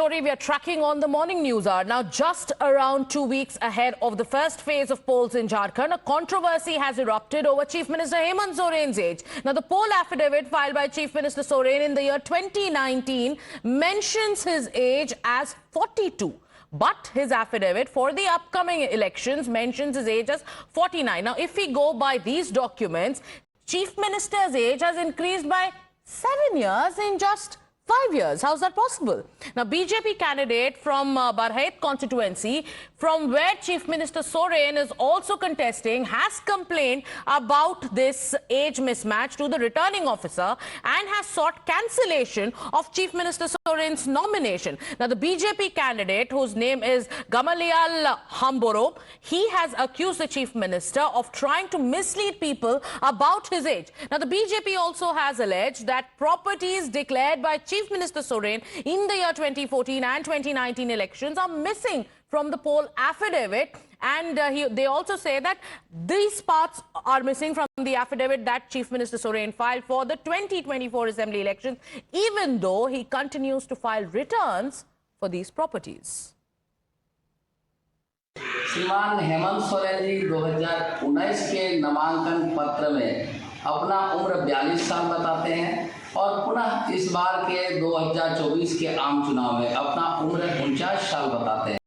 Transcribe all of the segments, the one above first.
story we are tracking on the morning news hour. Now, just around 2 weeks ahead of the first phase of polls in Jharkhand, a controversy has erupted over Chief Minister Hemant Soren's age. Now, the poll affidavit filed by Chief Minister Soren in the year 2019 mentions his age as 42. But his affidavit for the upcoming elections mentions his age as 49. Now, if we go by these documents, Chief Minister's age has increased by 7 years in just 5 years. How's that possible? Now, BJP candidate from Barhet constituency, from where Chief Minister Soren is also contesting, has complained about this age mismatch to the returning officer and has sought cancellation of Chief Minister Soren's nomination. Now, the BJP candidate, whose name is Gamaliel Hamboro, he has accused the Chief Minister of trying to mislead people about his age. Now, the BJP also has alleged that properties declared by Chief Minister Soren in the year 2014 and 2019 elections are missing from the poll affidavit, and they also say that these parts are missing from the affidavit that Chief Minister Soren filed for the 2024 assembly elections, even though he continues to file returns for these properties. श्रीमान हेमंत सोरेन जी 2019 के नामांकन पत्र में अपना उम्र 42 साल बताते हैं और पुनः इस बार के 2024 के आम चुनाव में अपना उम्र 49 साल बताते हैं।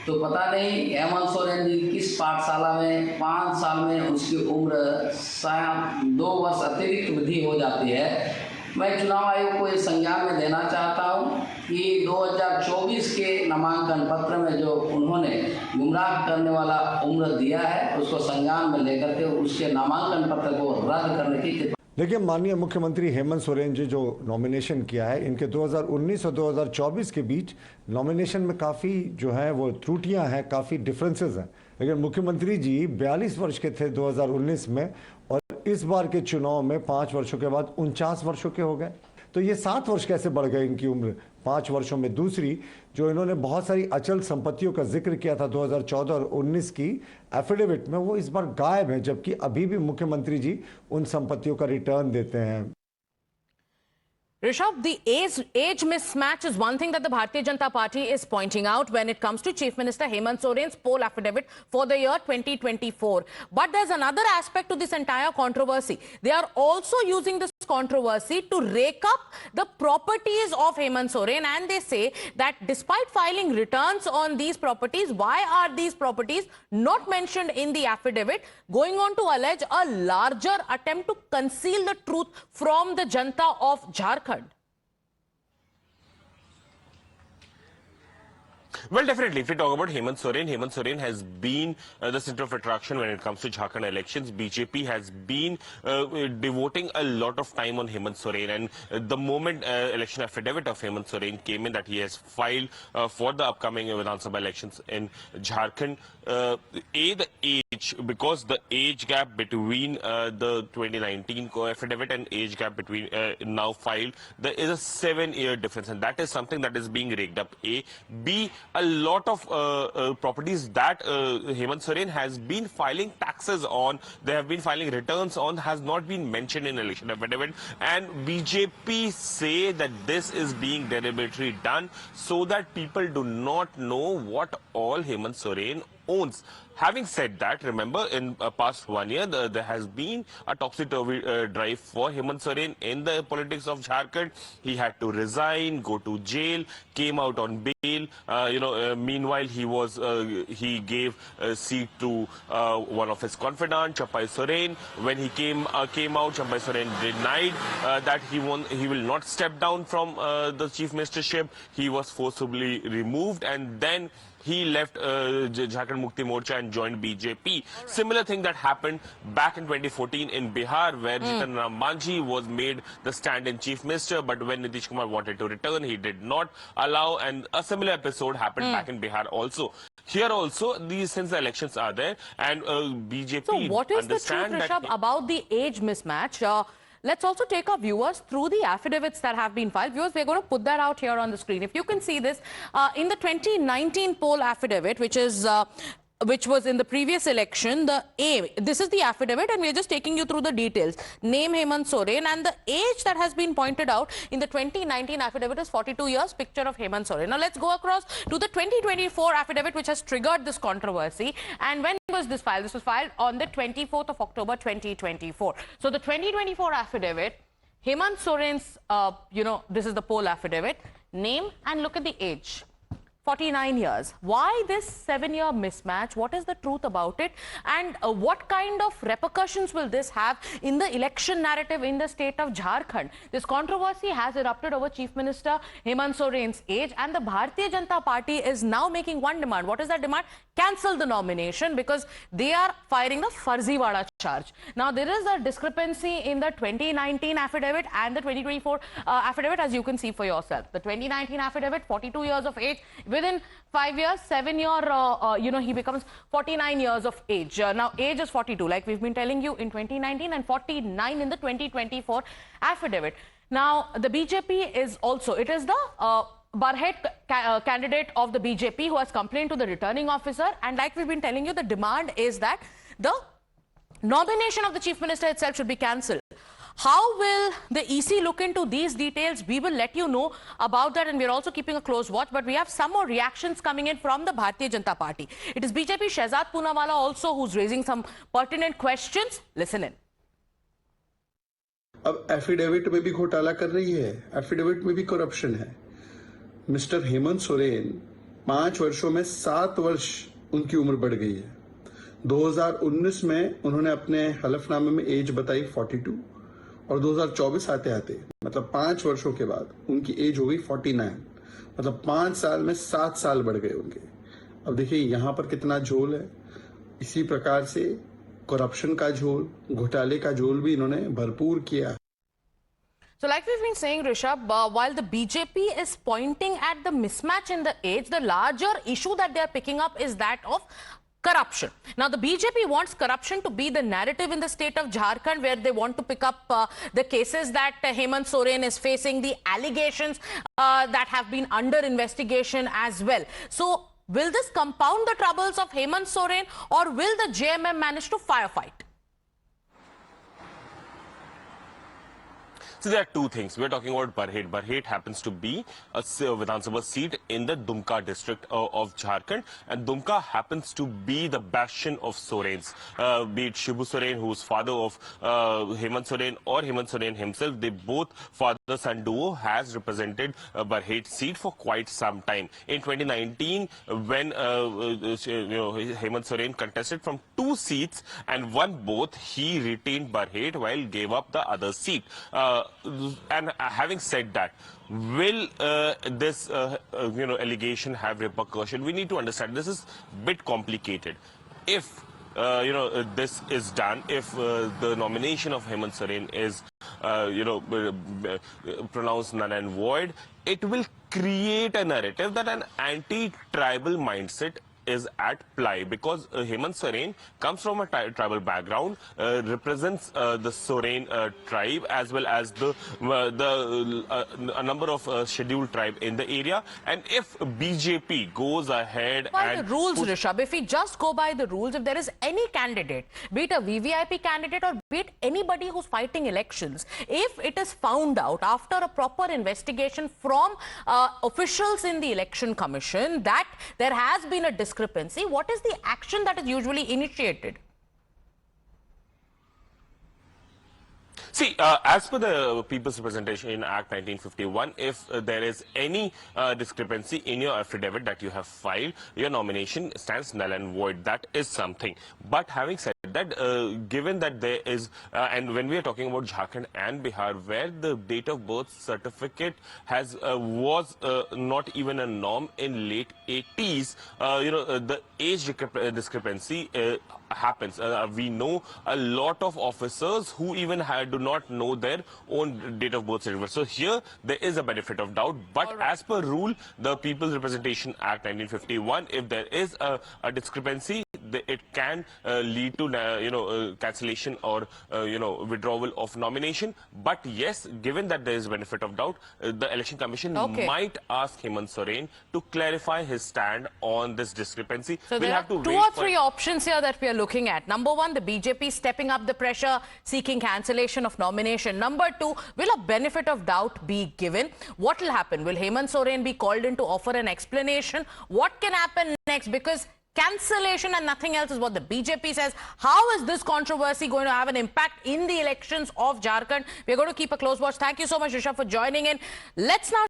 तो पता नहीं हेमंत सोरेन जी किस पाठशाला में 5 साल में उसकी उम्र शायद 2 वर्ष अतिरिक्त वृद्धि हो जाती है। मैं चुनाव आयोग को इस संज्ञान में देना चाहता हूं कि 2024 के नामांकन पत्र में जो उन्होंने गुमराह करने वाला उम्र दिया है उसको संज्ञान में लेकर के उसके नामांकन पत्र को रद्द करने की। देखिए, माननीय मुख्यमंत्री हेमंत सोरेन जी जो नॉमिनेशन किया है, इनके 2019 और 2024 के बीच नॉमिनेशन में काफ़ी जो है वो त्रुटियां हैं, काफ़ी डिफरेंसेस हैं। लेकिन मुख्यमंत्री जी 42 वर्ष के थे 2019 में और इस बार के चुनाव में 5 वर्षों के बाद 49 वर्षों के हो गए। तो ये 7 वर्ष कैसे बढ़ गए इनकी उम्र 5 वर्षों में। दूसरी, जो इन्होंने बहुत सारी अचल संपत्तियों का जिक्र किया था 2014 और 19 की एफिडेविट में, वो इस बार गायब है, जबकि अभी भी मुख्यमंत्री जी उन संपत्तियों का रिटर्न देते हैं। Rishabh, the age mismatch is one thing that the Bharatiya Janata Party is pointing out when it comes to Chief Minister Hemant Soren's poll affidavit for the year 2024. But there's another aspect to this entire controversy. They are also using this controversy to rake up the properties of Hemant Soren, and they say that despite filing returns on these properties, why are these properties not mentioned in the affidavit, going on to allege a larger attempt to conceal the truth from the Janta of Jharkhand. Well, definitely, if we talk about Hemant Soren has been the center of attraction when it comes to Jharkhand elections. BJP has been devoting a lot of time on Hemant Soren, and the moment election affidavit of Hemant Soren came in that he has filed for the upcoming Vidhan Sabha elections in Jharkhand, the age, because the age gap between the 2019 affidavit and age gap between now filed, there is a 7-year difference, and that is something that is being raked up. B, a lot of properties that Hemant Soren has been filing taxes on, they have been filing returns on, has not been mentioned in election affidavit, and BJP say that this is being deliberately done so that people do not know what all Hemant Soren owns. Having said that, remember, in past 1 year, there has been a topsy-turvy drive for Hemant Soren in the politics of Jharkhand. He had to resign, go to jail, came out on bail. Meanwhile, he gave a seat to one of his confidants, Champai Soren. When he came out, Champai Soren denied that he will not step down from the chief ministership. He was forcibly removed, and then he left Jharkhand Mukti Morcha and joined BJP. Similar thing that happened back in 2014 in Bihar, where Jitan Ram Manjhi was made the stand-in chief minister, but when Nitish Kumar wanted to return, he did not allow, and a similar episode happened back in Bihar also. Here also, since the elections are there, and BJP So what is the truth, Rishabh, about the age mismatch? Let's also take our viewers through the affidavits that have been filed. Viewers, we're going to put that out here on the screen. If you can see this, in the 2019 poll affidavit, which is which was in the previous election, the aim, this is the affidavit and we're just taking you through the details. Name Hemant Soren, and the age that has been pointed out in the 2019 affidavit is 42 years, picture of Hemant Soren. Now let's go across to the 2024 affidavit which has triggered this controversy. And when was this filed? This was filed on the 24th of October 2024. So the 2024 affidavit, Hemant Soren's, this is the poll affidavit, name and look at the age. 49 years. Why this 7-year mismatch? What is the truth about it? And what kind of repercussions will this have in the election narrative in the state of Jharkhand? This controversy has erupted over Chief Minister Hemant Soren's age, and the Bharatiya Janata Party is now making one demand. What is that demand? Cancel the nomination, because they are firing the Farziwada charge. Now, there is a discrepancy in the 2019 affidavit and the 2024 affidavit, as you can see for yourself. The 2019 affidavit, 42 years of age. Within 5 years, 7-year, he becomes 49 years of age. Now, age is 42, like we've been telling you in 2019, and 49 in the 2024 affidavit. Now, the BJP is also, it is the Barhet candidate of the BJP who has complained to the returning officer, and like we've been telling you, the demand is that the nomination of the Chief Minister itself should be cancelled. How will the EC look into these details? We will let you know about that, and we're also keeping a close watch. But we have some more reactions coming in from the Bharatiya Janata Party. It is BJP Shehzad Poonawalla also who's raising some pertinent questions. Listen in. अब affidavit में भी घोटाला कर रही है, affidavit में भी corruption है। मिस्टर हेमंत सोरेन 5 वर्षों में 7 वर्ष उनकी उम्र बढ़ गई है। 2019 में उन्होंने अपने हलफनामे में एज बताई 42 और 2024 आते आते मतलब 5 वर्षों के बाद उनकी एज हो गई 49, मतलब 5 साल में 7 साल बढ़ गए उनके। अब देखिए यहाँ पर कितना झोल है। इसी प्रकार से करप्शन का झोल, घोटाले का झोल भी इन्होंने भरपूर किया। So like we've been saying, Rishabh, while the BJP is pointing at the mismatch in the age, the larger issue that they are picking up is that of corruption. Now, the BJP wants corruption to be the narrative in the state of Jharkhand, where they want to pick up the cases that Hemant Soren is facing, the allegations that have been under investigation as well. So, will this compound the troubles of Hemant Soren, or will the JMM manage to firefight? So there are two things. We're talking about Barhet. Barhet happens to be a Vidhan Sabha seat in the Dumka district of Jharkhand, and Dumka happens to be the bastion of Sorens. Be it Shibu Soren, who's father of Hemant Soren, or Hemant Soren himself, they both, father-son duo, has represented Barhet seat for quite some time. In 2019, when Hemant Soren contested from 2 seats and won both, he retained Barhet while gave up the other seat. And having said that, will this allegation have repercussion? We need to understand this is a bit complicated. If this is done, if the nomination of Hemant Soren is pronounced null and void, it will create a narrative that an anti-tribal mindset is at play, because Hemant Soren comes from a tribal background, represents the Soren tribe, as well as a number of scheduled tribe in the area. And if BJP goes ahead by the rules, Rishabh, if we just go by the rules, if there is any candidate, be it a VVIP candidate or be it anybody who's fighting elections, if it is found out after a proper investigation from officials in the Election Commission that there has been a discrepancy, what is the action that is usually initiated? See, as per the People's Representation Act 1951, if there is any discrepancy in your affidavit that you have filed, your nomination stands null and void. That is something. But having said that, given that there is, and when we are talking about Jharkhand and Bihar, where the date of birth certificate was not even a norm in late 80s, the age discrepancy happens. We know a lot of officers who even do not know their own date of birth certificate. So here there is a benefit of doubt. But as per rule, the People's Representation Act 1951, if there is a discrepancy, it can lead to cancellation or withdrawal of nomination. But yes, given that there is benefit of doubt, the Election Commission might ask Hemant Soren to clarify his stand on this discrepancy. So there are two or three options here that we are looking at. Number one, the BJP stepping up the pressure, seeking cancellation of nomination. Number two, will a benefit of doubt be given? What will happen? Will Hemant Soren be called in to offer an explanation? What can happen next? Because cancellation and nothing else is what the BJP says. How is this controversy going to have an impact in the elections of Jharkhand? We're going to keep a close watch. Thank you so much, Rishabh, for joining in. Let's now